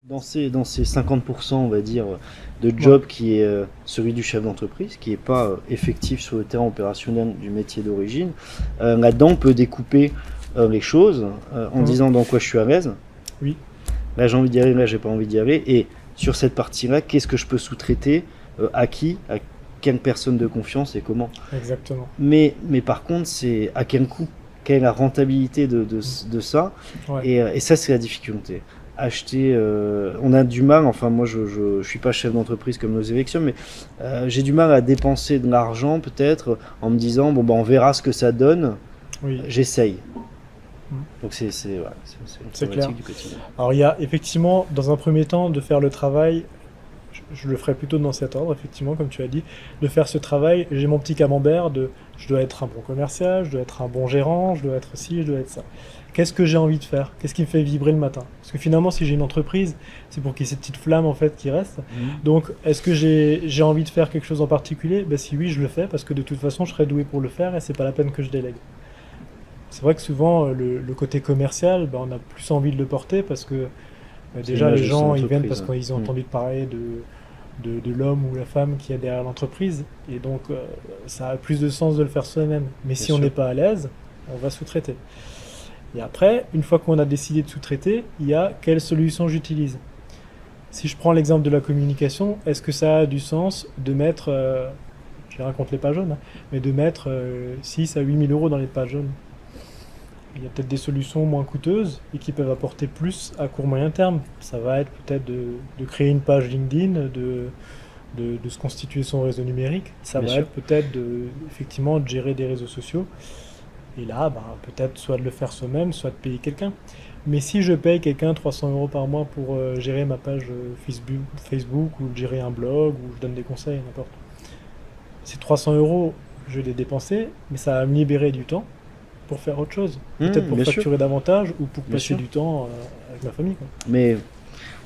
Dans ces 50%, on va dire, de job qui est celui du chef d'entreprise, qui n'est pas effectif sur le terrain opérationnel du métier d'origine, là-dedans, on peut découper les choses en Mhm. disant dans quoi je suis à l'aise. Oui, Là, j'ai envie d'y aller, là, j'ai pas envie d'y aller. Et sur cette partie-là, qu'est-ce que je peux sous-traiter, à qui, à quelle personne de confiance et comment. exactement. Mais par contre, c'est à quel coût? Quelle est la rentabilité de ça? Ouais. Et ça, c'est la difficulté. Acheter, on a du mal, enfin moi je suis pas chef d'entreprise comme nos élections, mais j'ai du mal à dépenser de l'argent peut-être en me disant bon bah on verra ce que ça donne, Oui, j'essaye. Mhm. Donc voilà, c'est une C'est clair. problématique du quotidien. Alors il y a effectivement, dans un premier temps, de faire le travail, je le ferai plutôt dans cet ordre, effectivement, comme tu as dit, de faire ce travail. J'ai mon petit camembert de je dois être un bon commercial, je dois être un bon gérant, je dois être ci, je dois être ça. Qu'est-ce que j'ai envie de faire? Qu'est-ce qui me fait vibrer le matin? Parce que finalement, si j'ai une entreprise, c'est pour qu'il y ait cette petite flamme en fait qui reste. Mhm. Donc, est-ce que j'ai envie de faire quelque chose en particulier? Ben, si oui, je le fais parce que de toute façon, je serai doué pour le faire et c'est pas la peine que je délègue. C'est vrai que souvent, le côté commercial, ben, on a plus envie de le porter parce que C'est déjà, les l'image de son gens, ils viennent parce entreprise. qu'ils ont Mhm. entendu parler de l'homme ou la femme qui est derrière l'entreprise. Et donc, ça a plus de sens de le faire soi-même. Mais Bien si on n'est sûr. pas à l'aise, on va sous-traiter. Et après, une fois qu'on a décidé de sous-traiter, il y a quelle solution j'utilise. Si je prends l'exemple de la communication, est-ce que ça a du sens de mettre, je raconte les pages jaunes, hein, mais de mettre 6 à 8 000 euros dans les pages jaunes? Il y a peut-être des solutions moins coûteuses et qui peuvent apporter plus à court moyen terme. Ça va être peut-être de créer une page LinkedIn, de se constituer son réseau numérique. Ça Bien va sûr. être peut-être effectivement de gérer des réseaux sociaux. Et là, bah, peut-être soit de le faire soi-même, soit de payer quelqu'un. Mais si je paye quelqu'un 300 euros par mois pour gérer ma page Facebook, ou gérer un blog, ou je donne des conseils, n'importe. Ces 300 euros, je vais les dépenser, mais ça va me libérer du temps pour faire autre chose. Peut-être pour Bien sûr, facturer davantage ou pour bien passer sûr. du temps avec ma famille, quoi. Mais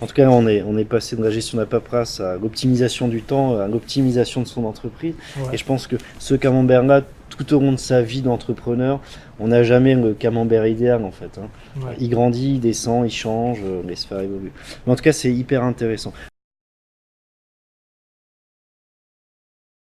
en tout cas, on est passé de la gestion de la paperasse à l'optimisation du temps, à l'optimisation de son entreprise. Et Ouais, je pense que ce camembert-là, tout au long de sa vie d'entrepreneur, on n'a jamais le camembert idéal en fait, hein. ouais. Il grandit, il descend, il change, les sphères évoluent. Mais en tout cas, c'est hyper intéressant.